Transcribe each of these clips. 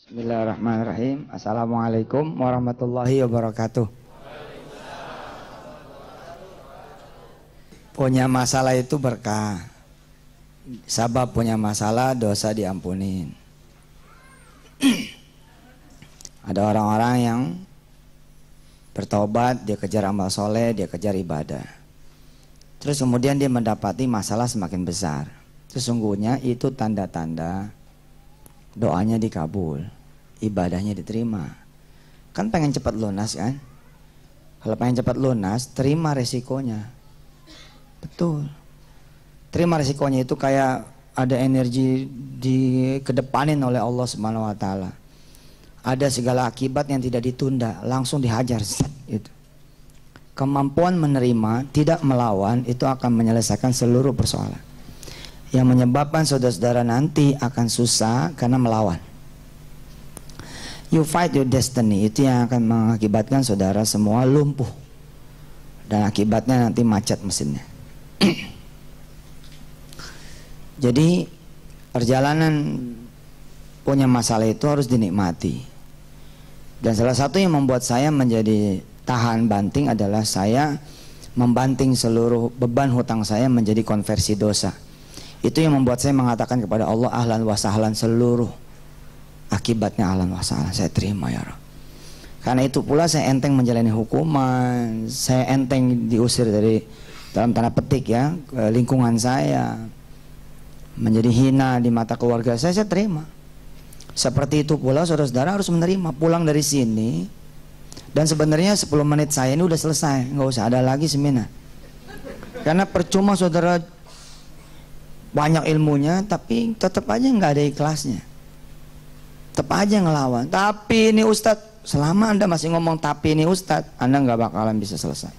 Bismillahirrahmanirrahim. Assalamualaikum warahmatullahi wabarakatuh. Punya masalah itu berkah. Sabab punya masalah, dosa diampunin. Ada orang-orang yang bertobat, dia kejar amal soleh, dia kejar ibadah. Terus kemudian dia mendapati masalah semakin besar. Sesungguhnya itu tanda-tanda doanya dikabul, ibadahnya diterima. Kan pengen cepat lunas kan? Kalau pengen cepat lunas, terima resikonya. Betul. Terima resikonya itu kayak ada energi dikedepanin oleh Allah Subhanahu wa taala. Ada segala akibat yang tidak ditunda, langsung dihajar gitu. Kemampuan menerima, tidak melawan itu akan menyelesaikan seluruh persoalan. Yang menyebabkan saudara-saudara nanti akan susah karena melawan. You fight your destiny, itu yang akan mengakibatkan saudara semua lumpuh. Dan akibatnya nanti macet mesinnya. Jadi perjalanan punya masalah itu harus dinikmati. Dan salah satu yang membuat saya menjadi tahan banting adalah saya membanting seluruh beban hutang saya menjadi konversi dosa. Itu yang membuat saya mengatakan kepada Allah, ahlan wa sahlan, seluruh akibatnya ahlan wa sahlan, saya terima ya Rabb. Karena itu pula saya enteng menjalani hukuman, saya enteng diusir dari dalam tanda petik ya lingkungan saya, menjadi hina di mata keluarga saya terima. Seperti itu pula saudara-saudara harus menerima, pulang dari sini dan sebenarnya 10 menit saya ini udah selesai, nggak usah ada lagi seminar. Karena percuma saudara banyak ilmunya tapi tetap aja nggak ada ikhlasnya, tetap aja ngelawan. Tapi ini Ustadz, selama Anda masih ngomong tapi ini Ustadz, Anda nggak bakalan bisa selesai.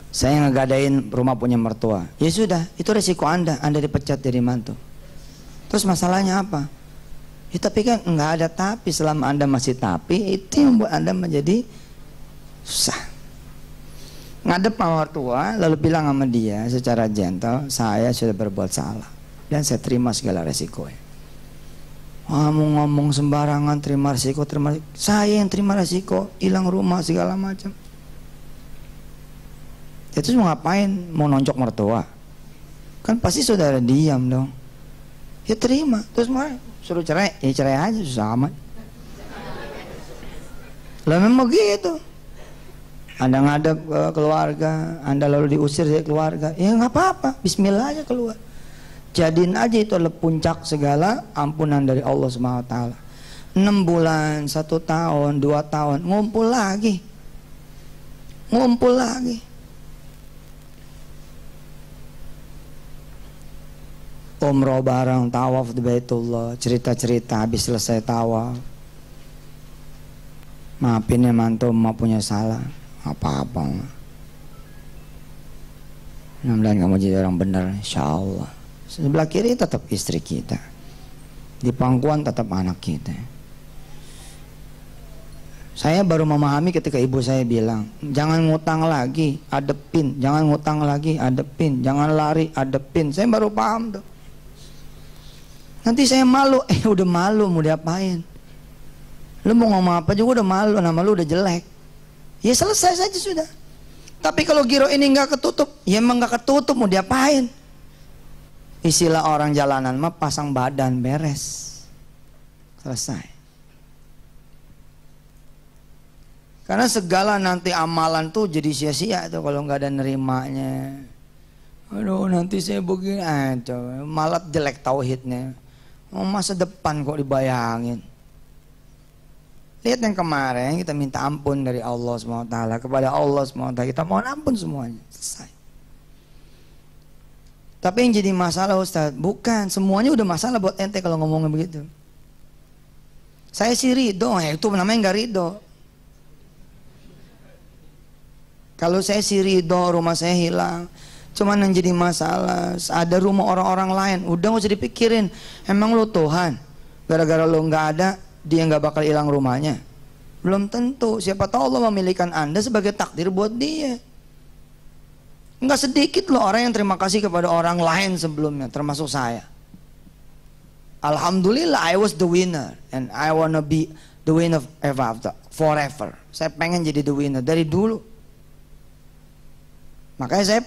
Saya ngegadain rumah punya mertua, ya sudah, itu resiko Anda dipecat dari mantu. Terus masalahnya apa? Ya, tapi kan nggak ada tapi, selama Anda masih tapi, itu yang membuat Anda menjadi susah. Ngadep sama mertua, lalu bilang sama dia secara gentle, saya sudah berbuat salah dan saya terima segala resikonya. Ngomong sembarangan, terima resiko, saya yang terima resiko, hilang rumah segala macam. Itu mau ngapain? Mau nonjok mertua? Kan pasti saudara diam dong. Ya terima, terus mau suruh cerai, ya cerai aja, susah amat. Lah memang gitu. Anda ngadep keluarga, Anda lalu diusir dari keluarga, ya nggak apa-apa, bismillah aja keluar. Jadiin aja itu adalah puncak segala ampunan dari Allah Subhanahu wa taala. 6 bulan, 1 tahun, 2 tahun, ngumpul lagi. Ngumpul lagi. Umroh bareng, tawaf di Baitullah, cerita-cerita habis selesai tawaf. Maafin ya mantu, mau punya salah. Apa-apa. Mudah-mudahan kamu jadi orang benar, insyaallah. Sebelah kiri tetap istri kita, di pangkuan tetap anak kita. Saya baru memahami ketika ibu saya bilang, jangan ngutang lagi, adepin. Jangan ngutang lagi, adepin. Jangan lari, adepin. Saya baru paham tuh. Nanti saya malu, udah malu mau diapain? Lu mau ngomong apa juga udah malu, nama lu udah jelek. Ya selesai saja sudah. Tapi kalau giro ini nggak ketutup, ya emang nggak ketutup, mau diapain? Istilah orang jalanan mah pasang badan beres, selesai. Karena segala nanti amalan tuh jadi sia-sia tuh kalau nggak ada nerimanya. Aduh nanti saya begini, malah jelek tauhidnya. Masa depan kok dibayangin. Lihat yang kemarin kita minta ampun dari Allah SWT, kepada Allah SWT kita mohon ampun semuanya, selesai. Tapi yang jadi masalah Ustaz, bukan semuanya udah masalah buat ente kalau ngomongnya begitu. Saya sih ridho, itu namanya nggak ridho. Kalau saya sih ridho, rumah saya hilang, cuman yang jadi masalah ada rumah orang-orang lain, udah gak usah dipikirin. Emang lu Tuhan, gara-gara lu nggak ada dia nggak bakal hilang rumahnya? Belum tentu. Siapa tahu Allah memilihkan Anda sebagai takdir buat dia. Nggak sedikit loh orang yang terima kasih kepada orang lain sebelumnya, termasuk saya. Alhamdulillah I was the winner and I wanna be the winner ever after, forever. Saya pengen jadi the winner dari dulu. Makanya saya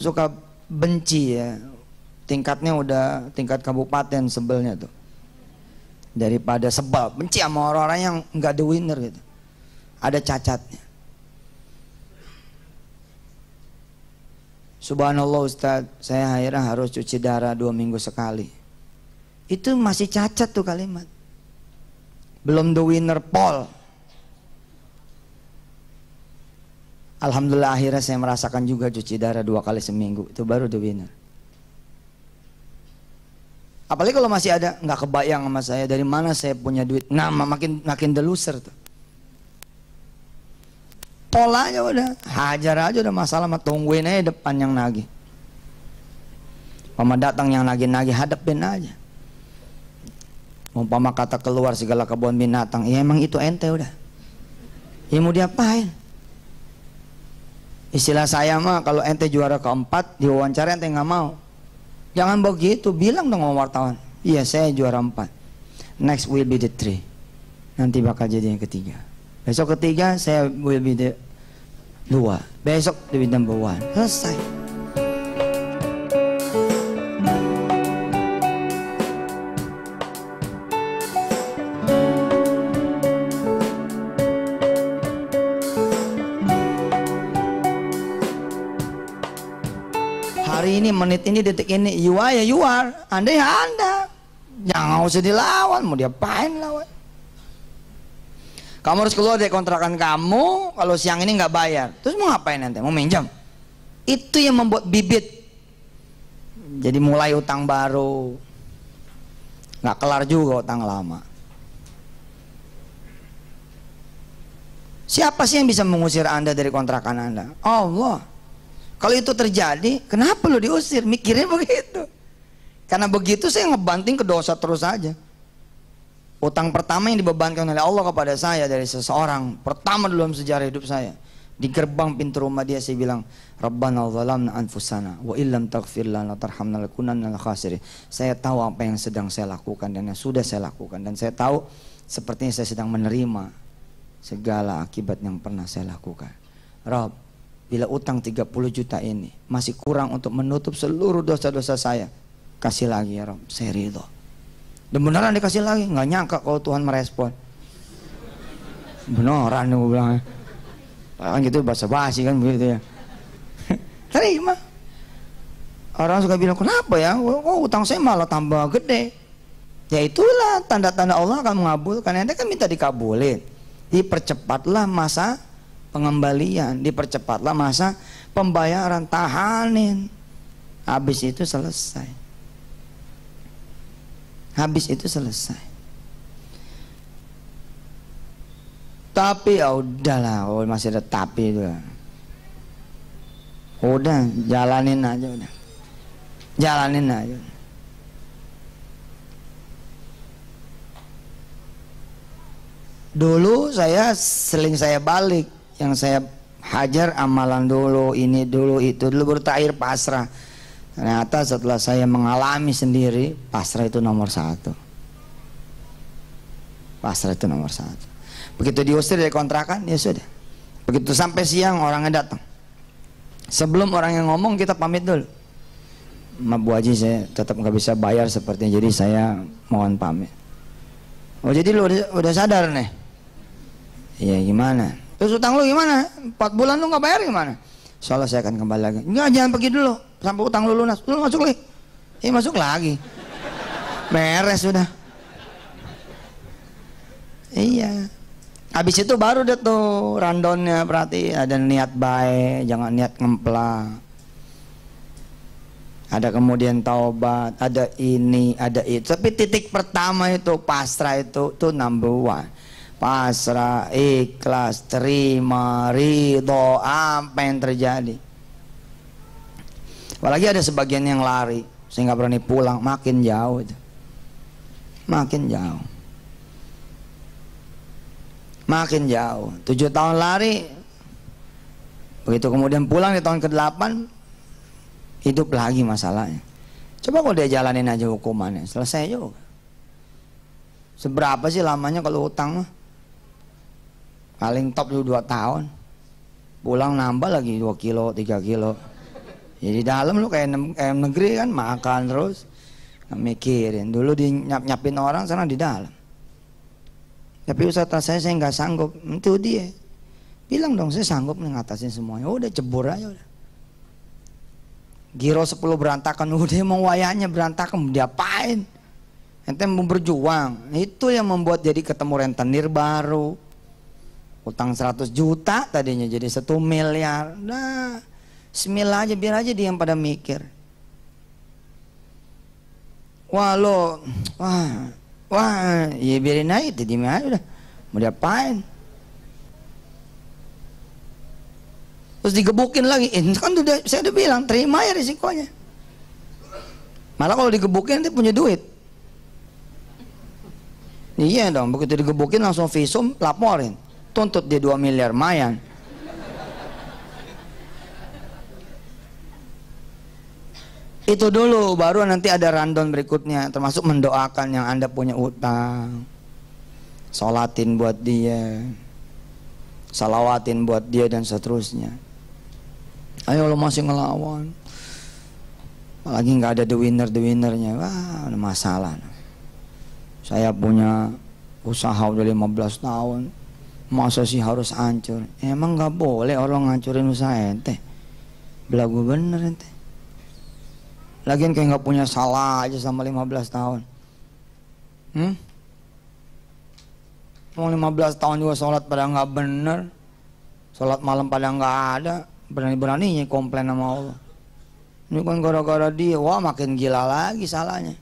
suka benci ya. Tingkatnya udah tingkat kabupaten sebelnya tuh. Daripada sebel, benci sama orang-orang yang nggak the winner gitu. Ada cacatnya. Subhanallah Ustadz, saya akhirnya harus cuci darah 2 minggu sekali. Itu masih cacat tuh kalimat. Belum the winner Paul. Alhamdulillah akhirnya saya merasakan juga cuci darah 2 kali seminggu. Itu baru the winner. Apalagi kalau masih ada, nggak kebayang sama saya dari mana saya punya duit. Nah, makin the loser tuh. Polanya udah, hajar aja udah masalah, mah tungguin aja depan yang nagih. Umpama datang yang nagih-nagih, hadapin aja. Umpama kata keluar segala kebun binatang, ya emang itu ente udah. Ya mau diapain? Istilah saya mah kalau ente juara keempat, diwawancara ente nggak mau. Jangan begitu, bilang dong sama wartawan. Iya saya juara 4. Next will be the 3. Nanti bakal jadi yang ketiga. Besok ketiga saya will be the 2. Besok the number 1. Selesai. Hari ini, menit ini, detik ini, you are ya you are. Anda ya Anda. Jangan usah dilawan, mau diapain lawan. Kamu harus keluar dari kontrakan kamu kalau siang ini nggak bayar. Terus mau ngapain nanti? Mau minjam? Itu yang membuat bibit. Jadi mulai utang baru. Nggak kelar juga utang lama. Siapa sih yang bisa mengusir Anda dari kontrakan Anda? Allah. Kalau itu terjadi, kenapa lu diusir? Mikirnya begitu. Karena begitu saya ngebanting ke dosa terus aja. Utang pertama yang dibebankan oleh Allah kepada saya dari seseorang, pertama dalam sejarah hidup saya, di gerbang pintu rumah dia saya bilang, Rabbana zalamna anfusana wa illam taghfir lana tarhamna lakunanna minal khasirin. Saya tahu apa yang sedang saya lakukan dan yang sudah saya lakukan, dan saya tahu sepertinya saya sedang menerima segala akibat yang pernah saya lakukan. Rabb, bila utang 30 juta ini masih kurang untuk menutup seluruh dosa-dosa saya, kasih lagi ya Rabb, saya ridho. Dan beneran dikasih lagi, nggak nyangka kalau Tuhan merespon. Beneran gue bilang, kan gitu basa-basi kan begitu ya. Terima. Orang suka bilang kenapa ya? Oh utang saya malah tambah gede. Ya itulah tanda-tanda Allah akan mengabulkan. Anda kan minta dikabulin. Dipercepatlah masa pengembalian, dipercepatlah masa pembayaran, tahanin. Habis itu selesai. Habis itu selesai. Tapi ya udahlah, oh, masih ada tapi itu. Udah, jalanin aja udah. Jalanin aja. Dulu saya seling saya balik, yang saya hajar amalan dulu, ini dulu, itu dulu, bertakhir pasrah. Ternyata setelah saya mengalami sendiri, pasrah itu nomor 1. Pasrah itu nomor 1. Begitu diusir dari kontrakan, ya sudah. Begitu sampai siang orangnya datang. Sebelum orang yang ngomong kita pamit dulu. Ma Bu Haji, saya tetap nggak bisa bayar sepertinya, jadi saya mohon pamit. Oh jadi lu udah sadar nih? Iya gimana? Terus utang lu gimana? 4 bulan lu nggak bayar gimana? Soalnya saya akan kembali lagi. Enggak, jangan pergi dulu sampai utang lu lunas. Lu masuk lagi. Masuk lagi. Beres sudah. Iya. Habis itu baru deh tuh randonnya, berarti ada niat baik, jangan niat ngemplang. Ada kemudian taubat, ada ini, ada itu. Tapi titik pertama itu pasrah, itu number 1. Pasrah, ikhlas, terima, ridho, apa yang terjadi. Apalagi ada sebagian yang lari, saya nggak berani pulang, makin jauh itu. Makin jauh. Makin jauh. 7 tahun lari, begitu kemudian pulang di tahun ke-8, hidup lagi masalahnya. Coba kalau dia jalanin aja hukumannya, selesai juga. Seberapa sih lamanya kalau utang mah? Paling top dulu 2 tahun. Pulang nambah lagi 2 kilo, 3 kilo. Jadi dalam lu kayak negeri kan, makan terus. Nggak mikirin. Dulu di nyap-nyapin orang, sekarang di dalam. Tapi usaha saya nggak sanggup. Itu dia. Bilang dong, saya sanggup ngatasin semuanya. Udah cebur aja udah. Giro 10 berantakan, udah mau wayahnya berantakan, diapain? Ente mau berjuang. Itu yang membuat jadi ketemu rentenir baru. Utang 100 juta tadinya jadi 1 miliar. Nah, bismillah aja, biar aja dia yang pada mikir. Wah lo, wah, ya biarin aja, jadi aja udah. Mau diapain? Terus digebukin lagi, kan udah, saya udah bilang terima ya risikonya. Malah kalau digebukin nanti punya duit. Iya dong, begitu digebukin langsung visum, laporin, tuntut dia 2 miliar, mayan. Itu dulu, baru nanti ada rundown berikutnya, termasuk mendoakan yang Anda punya utang, sholatin buat dia, salawatin buat dia dan seterusnya. Ayo lo masih ngelawan, lagi nggak ada the winnernya, wah ada masalah. Saya punya usaha udah 15 tahun, masa sih harus hancur? Emang nggak boleh orang ngancurin usaha ente? Belagu bener ente. Lagian kayak nggak punya salah aja sama 15 tahun. Mau 15 tahun juga sholat pada nggak bener, sholat malam pada nggak ada, berani-beraninya komplain sama Allah. Ini kan gara-gara dia, wah makin gila lagi salahnya.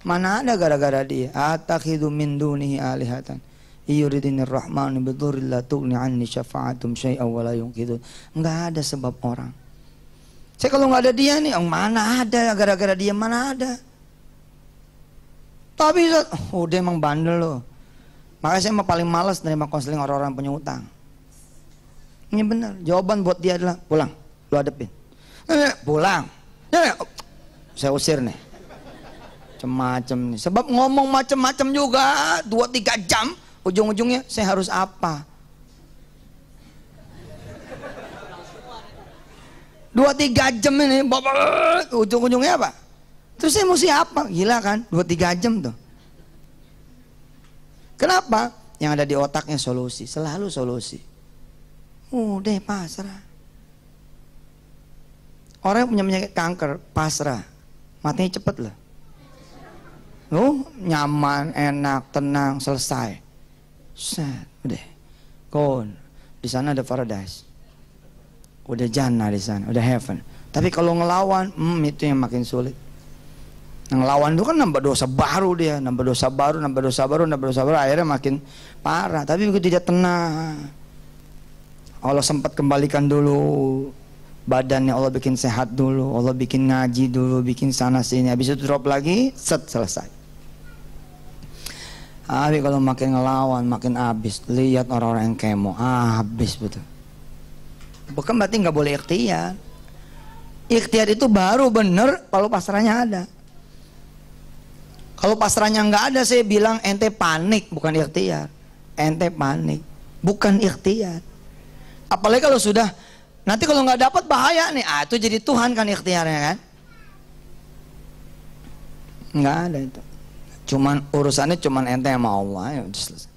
Mana ada gara-gara dia? Atakhidu min dunihi alihatan yuridinir rahmanu bidurri la tughni anni syafa'atum syai'aw wa la yunqidun. Nggak ada sebab orang. Saya kalau nggak ada dia nih, mana ada gara-gara dia, mana ada. Tapi dia emang bandel loh. Makanya saya mah paling malas nerima konseling orang-orang punya utang. Ini benar. Jawaban buat dia adalah pulang, lu hadepin. Pulang. Saya usir nih. Macam-macam nih. Sebab ngomong macam-macam juga 2-3 jam, ujung-ujungnya saya harus apa? 2-3 jam ini, ujung-ujungnya apa? Terus saya mesti apa? Gila kan? 2-3 jam tuh. Kenapa? Yang ada di otaknya solusi, selalu solusi. Udah pasrah. Orang yang punya penyakit kanker, pasrah. Matinya cepet lah. Nyaman, enak, tenang, selesai. Set, udah. Kon, di sana ada paradise. Udah jannah di sana, udah heaven. Tapi kalau ngelawan, itu yang makin sulit. Ngelawan itu kan nambah dosa baru dia, nambah dosa baru, akhirnya makin parah. Tapi begitu dia tenang, Allah sempat kembalikan dulu badannya, Allah bikin sehat dulu, Allah bikin ngaji dulu, bikin sana sini, habis itu drop lagi, selesai. Tapi kalau makin ngelawan, makin habis. Lihat orang-orang yang kemo, habis betul. Bukan berarti nggak boleh ikhtiar. Ikhtiar itu baru bener kalau pasrahnya ada. Kalau pasrahnya nggak ada, saya bilang ente panik, bukan ikhtiar. Ente panik, bukan ikhtiar. Apalagi kalau sudah, nanti kalau nggak dapat bahaya nih. Itu jadi Tuhan kan ikhtiarnya kan? Nggak ada itu. Cuman urusannya cuman ente sama Allah ya udah selesai.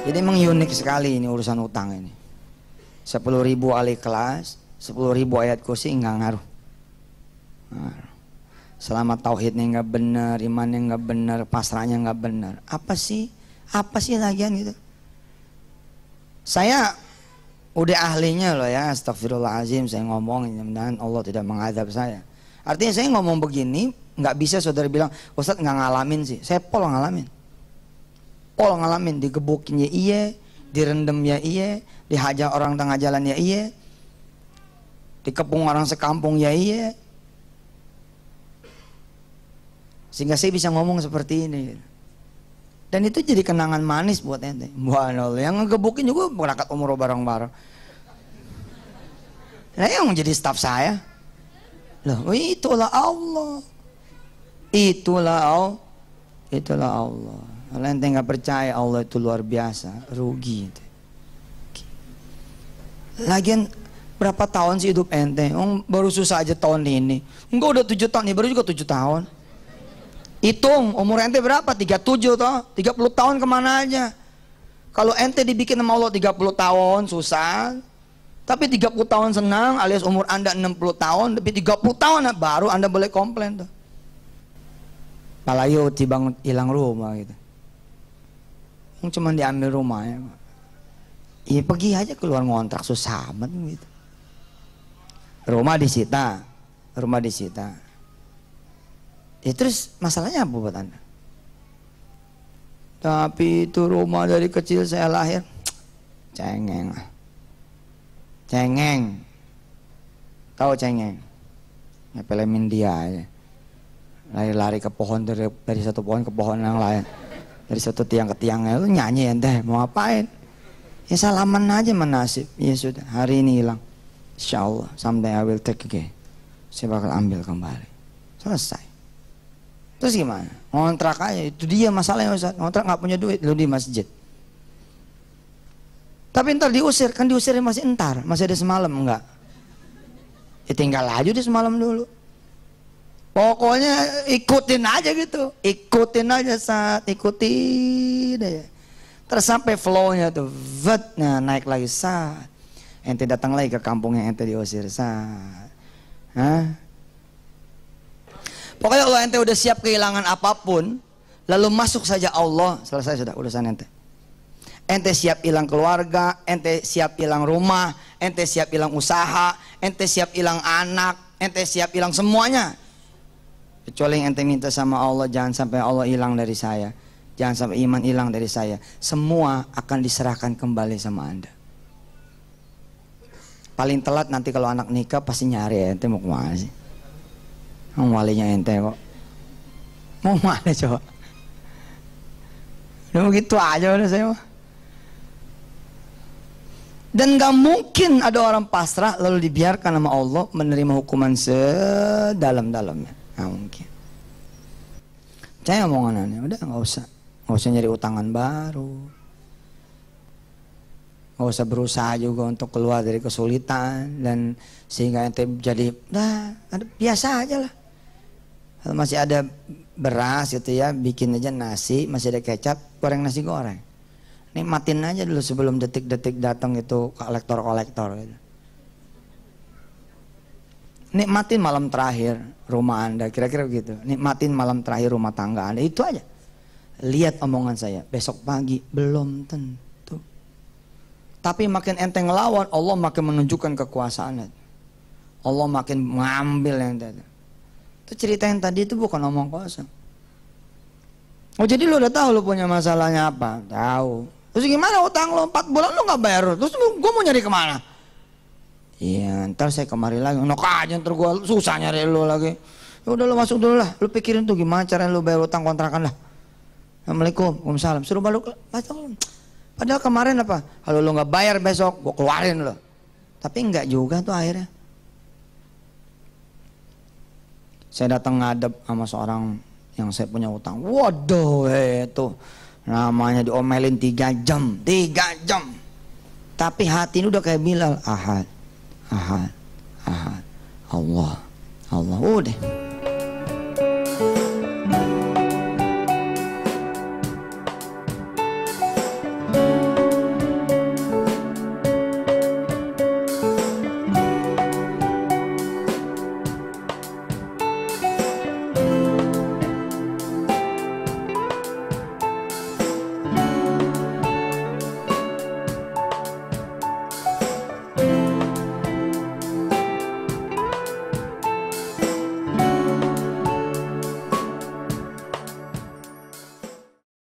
Jadi emang unik sekali ini urusan utang ini. 10.000 ahli kelas, 10.000 ayat kursi nggak ngaruh. Selama tauhidnya nggak benar, imannya nggak benar, pasrahnya nggak benar, apa sih lagian gitu? Saya udah ahlinya loh ya, astagfirullahaladzim saya ngomong, mudah-mudahan Allah tidak mengadab saya. Artinya saya ngomong begini, nggak bisa saudara bilang, Ustadz nggak ngalamin sih. Saya pol ngalamin, digebukin ya iya, direndam ya iya, dihajar orang tengah jalan ya iya, dikepung orang sekampung ya iya. Sehingga saya bisa ngomong seperti ini. Dan itu jadi kenangan manis buat ente. Subhanallah, yang ngegebukin juga berangkat umroh bareng-bareng. Nah, yang menjadi staf saya. Loh, itulah Allah. Itulah Allah. Kalau ente nggak percaya Allah itu luar biasa, rugi. Lagian berapa tahun sih hidup ente? Baru susah aja tahun ini. Enggak udah 7 tahun nih, baru juga 7 tahun. Hitung umur ente berapa? 37 toh? 30 tahun kemana aja? Kalau ente dibikin sama Allah 30 tahun susah, tapi 30 tahun senang, alias umur anda 60 tahun, tapi 30 tahun baru anda boleh komplain tuh. Apalagi tibang hilang rumah gitu. Cuma diambil rumahnya. Ya pergi aja keluar ngontrak susah amat gitu. Rumah disita. Ya terus masalahnya apa buat anda? Tapi itu rumah dari kecil saya lahir. Cengeng. Tahu cengeng? Ngepelemin dia aja. Lari-lari ke pohon dari satu pohon ke pohon yang lain. Dari satu tiang ke tiang itu nyanyi ente mau ngapain? Ya salaman aja menasib. Ya sudah, hari ini hilang. Insyaallah someday I will take again. Saya bakal ambil kembali. Selesai. Terus gimana? Ngontrak aja, itu dia masalahnya Ustaz. Ngontrak nggak punya duit, lu di masjid. Tapi ntar diusir, kan diusirnya masih entar, masih ada semalam enggak? Ya tinggal aja di semalam dulu. Pokoknya ikutin aja gitu, ikutin aja saat ikutin aja. Terus sampai flow-nya tuh, nah naik lagi saat. Ente datang lagi ke kampung yang ente diusir saat. Hah? Pokoknya kalau ente udah siap kehilangan apapun, lalu masuk saja Allah, selesai sudah urusan ente. Ente siap hilang keluarga, ente siap hilang rumah, ente siap hilang usaha, ente siap hilang anak, ente siap hilang semuanya. Kecuali yang ente minta sama Allah, jangan sampai Allah hilang dari saya, jangan sampai iman hilang dari saya. Semua akan diserahkan kembali sama anda. Paling telat nanti kalau anak nikah pasti nyari ente mau kemana sih? Walinya ente kok. Mau mana coba? Udah begitu aja udah saya mah. Dan gak mungkin ada orang pasrah lalu dibiarkan sama Allah menerima hukuman sedalam-dalamnya. Gak mungkin. Saya omongannya udah gak usah nyari utangan baru. Gak usah berusaha juga untuk keluar dari kesulitan dan sehingga ente jadi biasa aja lah. Masih ada beras gitu ya, bikin aja nasi, masih ada kecap, goreng nasi goreng. Nikmatin aja dulu sebelum detik-detik datang itu kolektor-kolektor gitu. Nikmatin malam terakhir rumah anda, kira-kira begitu. Nikmatin malam terakhir rumah tangga anda, itu aja. Lihat omongan saya, besok pagi belum tentu. Tapi makin ente ngelawan, Allah makin menunjukkan kekuasaannya. Allah makin mengambil yang tadi. Itu cerita yang tadi itu bukan omong kosong. Oh jadi lu udah tahu lu punya masalahnya apa? Tahu. Terus gimana utang lu 4 bulan lu nggak bayar? Terus gua mau nyari kemana? Iya ntar saya kemari lagi. Nok aja ntar gua susah nyari lu lagi. Ya udah lu masuk dulu lah. Lu pikirin tuh gimana cara lu bayar utang kontrakan lah. Assalamualaikum, waalaikumsalam. Suruh balik. Padahal kemarin apa? Kalau lu nggak bayar besok gua keluarin lu. Tapi enggak juga tuh akhirnya. Saya datang ngadep sama seorang yang saya punya utang. Waduh, itu namanya diomelin 3 jam. Tapi hati ini udah kayak Bilal. Ahad. Allah. Udah.